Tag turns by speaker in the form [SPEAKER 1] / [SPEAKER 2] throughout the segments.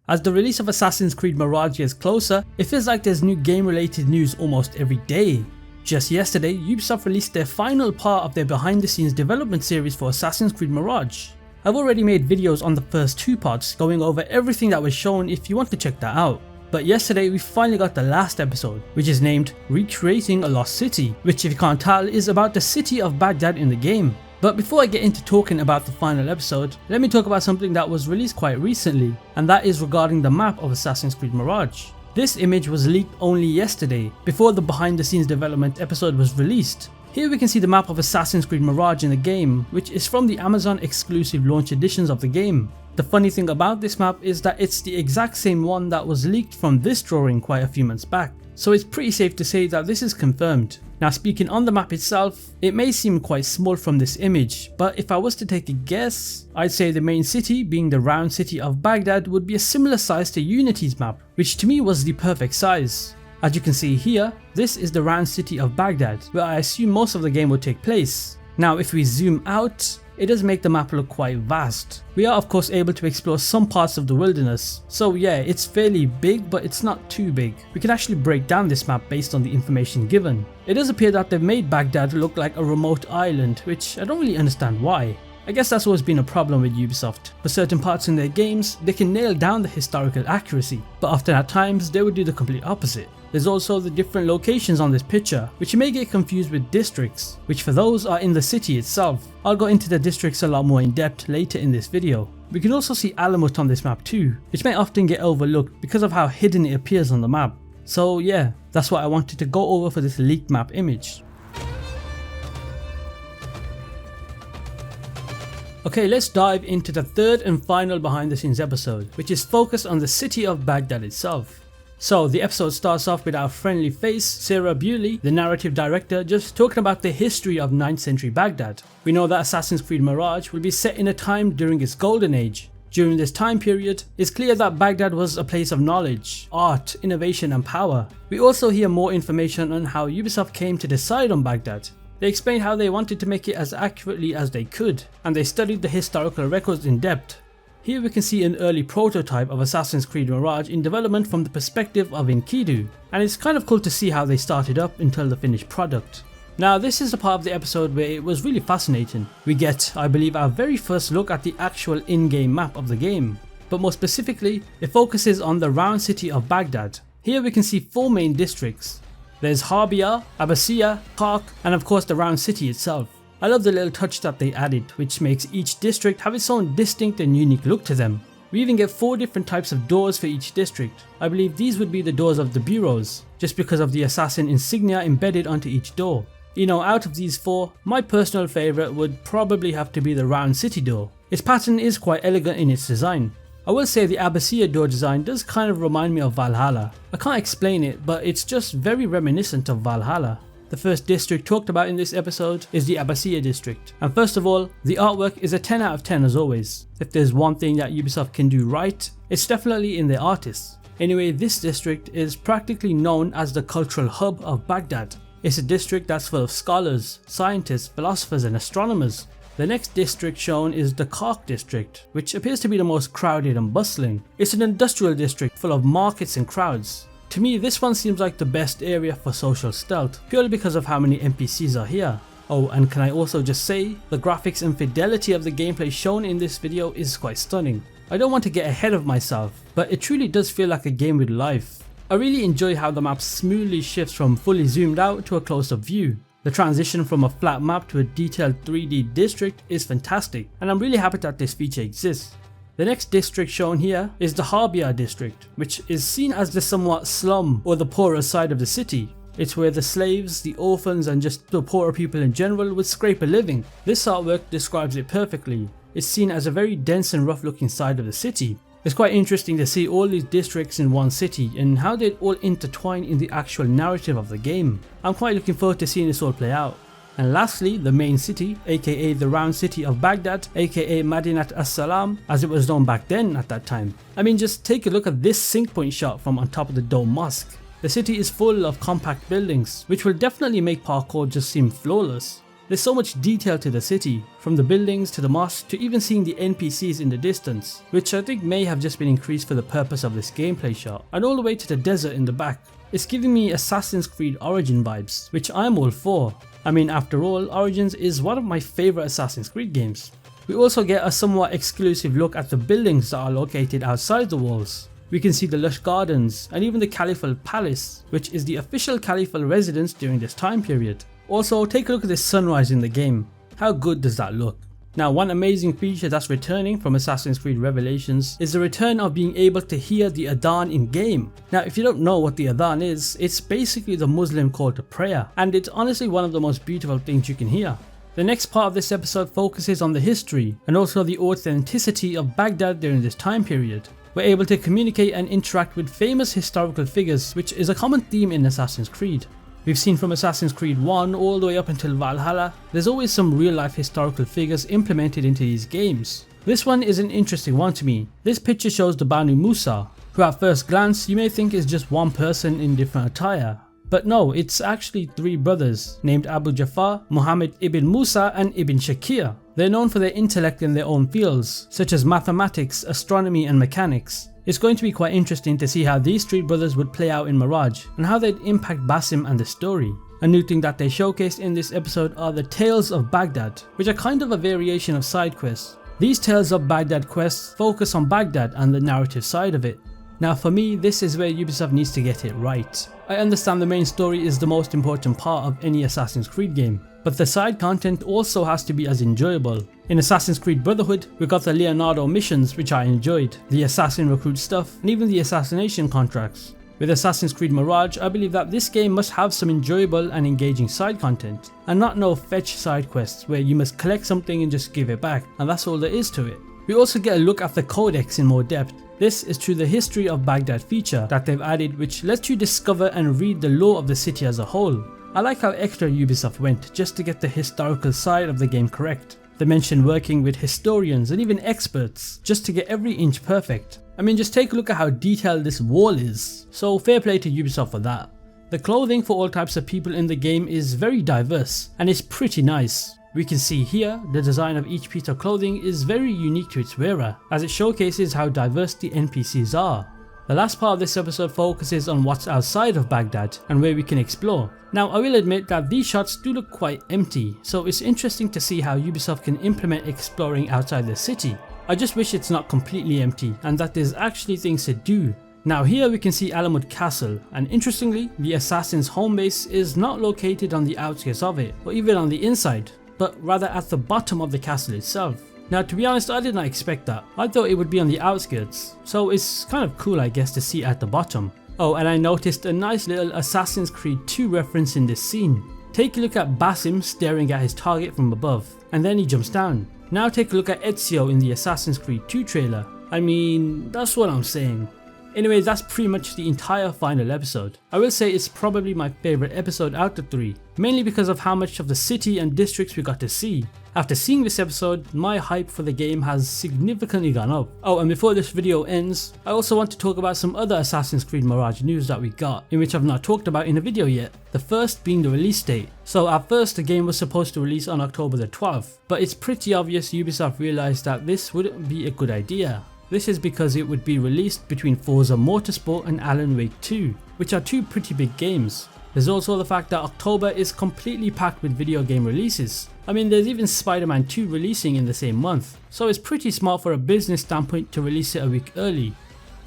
[SPEAKER 1] As the release of Assassin's Creed Mirage gets closer, it feels like there's new game related news almost every day. Just yesterday, Ubisoft released their final part of their behind the scenes development series for Assassin's Creed Mirage. I've already made videos on the first 2 parts going over everything that was shown if you want to check that out. But yesterday we finally got the last episode, which is named Recreating a Lost City, which if you can't tell is about the city of Baghdad in the game. But before I get into talking about the final episode, let me talk about something that was released quite recently, and that is regarding the map of Assassin's Creed Mirage. This image was leaked only yesterday, before the behind the scenes development episode was released. Here we can see the map of Assassin's Creed Mirage in the game, which is from the Amazon exclusive launch editions of the game. The funny thing about this map is that it's the exact same one that was leaked from this drawing quite a few months back, so it's pretty safe to say that this is confirmed. Now speaking on the map itself, it may seem quite small from this image, but if I was to take a guess, I'd say the main city, being the round city of Baghdad, would be a similar size to Unity's map, which to me was the perfect size. As you can see here, this is the round city of Baghdad, where I assume most of the game will take place. Now if we zoom out, it does make the map look quite vast. We are of course able to explore some parts of the wilderness, so yeah, it's fairly big but it's not too big. We can actually break down this map based on the information given. It does appear that they've made Baghdad look like a remote island, which I don't really understand why. I guess that's always been a problem with Ubisoft. For certain parts in their games, they can nail down the historical accuracy, but often at times they would do the complete opposite. There's also the different locations on this picture, which you may get confused with districts, which for those are in the city itself. I'll go into the districts a lot more in depth later in this video. We can also see Alamut on this map too, which may often get overlooked because of how hidden it appears on the map. So yeah, that's what I wanted to go over for this leaked map image. Okay, let's dive into the third and final behind the scenes episode, which is focused on the city of Baghdad itself. So the episode starts off with our friendly face, Sarah Bewley, the narrative director, just talking about the history of 9th century Baghdad. We know that Assassin's Creed Mirage will be set in a time during its golden age. During this time period, it's clear that Baghdad was a place of knowledge, art, innovation and power. We also hear more information on how Ubisoft came to decide on Baghdad. They explained how they wanted to make it as accurately as they could, and they studied the historical records in depth. Here we can see an early prototype of Assassin's Creed Mirage in development from the perspective of Enkidu, and it's kind of cool to see how they started up until the finished product. Now this is the part of the episode where it was really fascinating. We get, I believe, our very first look at the actual in-game map of the game, but more specifically, it focuses on the round city of Baghdad. Here we can see 4 main districts. There's Harbia, Abbasiyah, Qarq, and of course the round city itself. I love the little touch that they added, which makes each district have its own distinct and unique look to them. We even get 4 different types of doors for each district. I believe these would be the doors of the bureaus, just because of the assassin insignia embedded onto each door. You know, out of these 4, my personal favourite would probably have to be the round city door. Its pattern is quite elegant in its design. I will say the Abbasiyah door design does kind of remind me of Valhalla. I can't explain it, but it's just very reminiscent of Valhalla. The first district talked about in this episode is the Abbasiyah district, and first of all, the artwork is a 10 out of 10 as always. If there's one thing that Ubisoft can do right, it's definitely in their artists. Anyway, this district is practically known as the cultural hub of Baghdad. It's a district that's full of scholars, scientists, philosophers and astronomers. The next district shown is the Qarq district, which appears to be the most crowded and bustling. It's an industrial district full of markets and crowds. To me, this one seems like the best area for social stealth, purely because of how many NPCs are here. Oh, and can I also just say, the graphics and fidelity of the gameplay shown in this video is quite stunning. I don't want to get ahead of myself, but it truly does feel like a game with life. I really enjoy how the map smoothly shifts from fully zoomed out to a close-up view. The transition from a flat map to a detailed 3D district is fantastic, and I'm really happy that this feature exists. The next district shown here is the Harbia district, which is seen as the somewhat slum or the poorer side of the city. It's where the slaves, the orphans and just the poorer people in general would scrape a living. This artwork describes it perfectly. It's seen as a very dense and rough looking side of the city. It's quite interesting to see all these districts in one city and how they'd all intertwine in the actual narrative of the game. I'm quite looking forward to seeing this all play out. And lastly, the main city, aka the round city of Baghdad, aka Madinat as-Salam, as it was known back then at that time. I mean, just take a look at this sync point shot from on top of the Dome Mosque. The city is full of compact buildings, which will definitely make parkour just seem flawless. There's so much detail to the city, from the buildings to the mosque to even seeing the NPCs in the distance, which I think may have just been increased for the purpose of this gameplay shot, and all the way to the desert in the back. It's giving me Assassin's Creed Origin vibes, which I'm all for. I mean, after all, Origins is one of my favourite Assassin's Creed games. We also get a somewhat exclusive look at the buildings that are located outside the walls. We can see the lush gardens and even the Caliphal Palace, which is the official Caliphal residence during this time period. Also, take a look at this sunrise in the game. How good does that look? Now, one amazing feature that's returning from Assassin's Creed Revelations is the return of being able to hear the Adhan in game. Now, if you don't know what the Adhan is, it's basically the Muslim call to prayer, and it's honestly one of the most beautiful things you can hear. The next part of this episode focuses on the history and also the authenticity of Baghdad during this time period. We're able to communicate and interact with famous historical figures, which is a common theme in Assassin's Creed. We've seen from Assassin's Creed 1 all the way up until Valhalla, there's always some real life historical figures implemented into these games. This one is an interesting one to me. This picture shows the Banu Musa, who at first glance you may think is just one person in different attire. But no, it's actually three brothers named Abu Jafar, Muhammad ibn Musa and Ibn Shakir. They're known for their intellect in their own fields, such as mathematics, astronomy and mechanics. It's going to be quite interesting to see how these three brothers would play out in Mirage and how they'd impact Basim and the story. A new thing that they showcased in this episode are the Tales of Baghdad, which are kind of a variation of side quests. These Tales of Baghdad quests focus on Baghdad and the narrative side of it. Now for me, this is where Ubisoft needs to get it right. I understand the main story is the most important part of any Assassin's Creed game, but the side content also has to be as enjoyable. In Assassin's Creed Brotherhood, we got the Leonardo missions, which I enjoyed, the assassin recruit stuff, and even the assassination contracts. With Assassin's Creed Mirage, I believe that this game must have some enjoyable and engaging side content, and not no fetch side quests where you must collect something and just give it back, and that's all there is to it. We also get a look at the Codex in more depth. This is through the History of Baghdad feature that they've added, which lets you discover and read the lore of the city as a whole. I like how extra Ubisoft went just to get the historical side of the game correct. They mentioned working with historians and even experts just to get every inch perfect. I mean, just take a look at how detailed this wall is, so fair play to Ubisoft for that. The clothing for all types of people in the game is very diverse and it's pretty nice. We can see here the design of each piece of clothing is very unique to its wearer, as it showcases how diverse the NPCs are. The last part of this episode focuses on what's outside of Baghdad and where we can explore. Now I will admit that these shots do look quite empty, so it's interesting to see how Ubisoft can implement exploring outside the city. I just wish it's not completely empty and that there's actually things to do. Now here we can see Alamut Castle, and interestingly the assassin's home base is not located on the outskirts of it or even on the inside, but rather at the bottom of the castle itself. Now to be honest, I did not expect that. I thought it would be on the outskirts, so it's kind of cool I guess to see at the bottom. Oh, and I noticed a nice little Assassin's Creed 2 reference in this scene. Take a look at Basim staring at his target from above, and then he jumps down. Now take a look at Ezio in the Assassin's Creed 2 trailer. I mean, that's what I'm saying. Anyway, that's pretty much the entire final episode. I will say it's probably my favourite episode out of 3, mainly because of how much of the city and districts we got to see. After seeing this episode, my hype for the game has significantly gone up. Oh, and before this video ends, I also want to talk about some other Assassin's Creed Mirage news that we got, in which I've not talked about in a video yet. The first being the release date. So at first the game was supposed to release on October the 12th, but it's pretty obvious Ubisoft realised that this wouldn't be a good idea. This is because it would be released between Forza Motorsport and Alan Wake 2, which are two pretty big games. There's also the fact that October is completely packed with video game releases. I mean, there's even Spider-Man 2 releasing in the same month, so it's pretty smart for a business standpoint to release it a week early.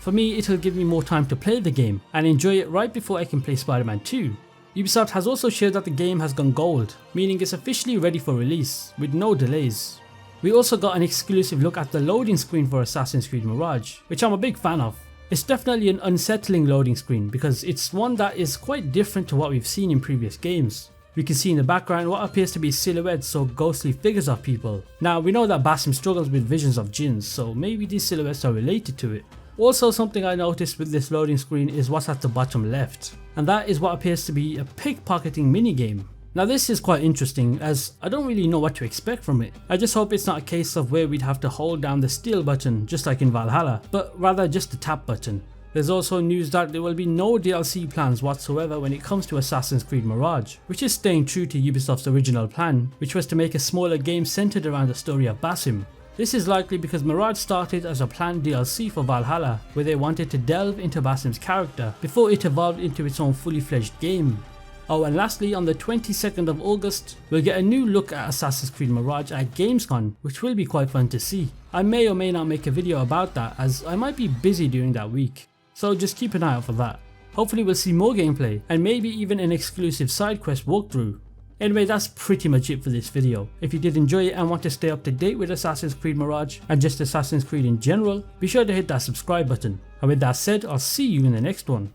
[SPEAKER 1] For me, it'll give me more time to play the game and enjoy it right before I can play Spider-Man 2. Ubisoft has also shared that the game has gone gold, meaning it's officially ready for release, with no delays. We also got an exclusive look at the loading screen for Assassin's Creed Mirage, which I'm a big fan of. It's definitely an unsettling loading screen because it's one that is quite different to what we've seen in previous games. We can see in the background what appears to be silhouettes or ghostly figures of people. Now we know that Basim struggles with visions of jinns, so maybe these silhouettes are related to it. Also, something I noticed with this loading screen is what's at the bottom left, and that is what appears to be a pickpocketing minigame. Now this is quite interesting as I don't really know what to expect from it. I just hope it's not a case of where we'd have to hold down the steal button just like in Valhalla, but rather just the tap button. There's also news that there will be no DLC plans whatsoever when it comes to Assassin's Creed Mirage, which is staying true to Ubisoft's original plan, which was to make a smaller game centered around the story of Basim. This is likely because Mirage started as a planned DLC for Valhalla, where they wanted to delve into Basim's character before it evolved into its own fully fledged game. Oh, and lastly, on the 22nd of August, we'll get a new look at Assassin's Creed Mirage at Gamescon, which will be quite fun to see. I may or may not make a video about that, as I might be busy during that week, so just keep an eye out for that. Hopefully we'll see more gameplay, and maybe even an exclusive side quest walkthrough. Anyway, that's pretty much it for this video. If you did enjoy it and want to stay up to date with Assassin's Creed Mirage, and just Assassin's Creed in general, be sure to hit that subscribe button. And with that said, I'll see you in the next one.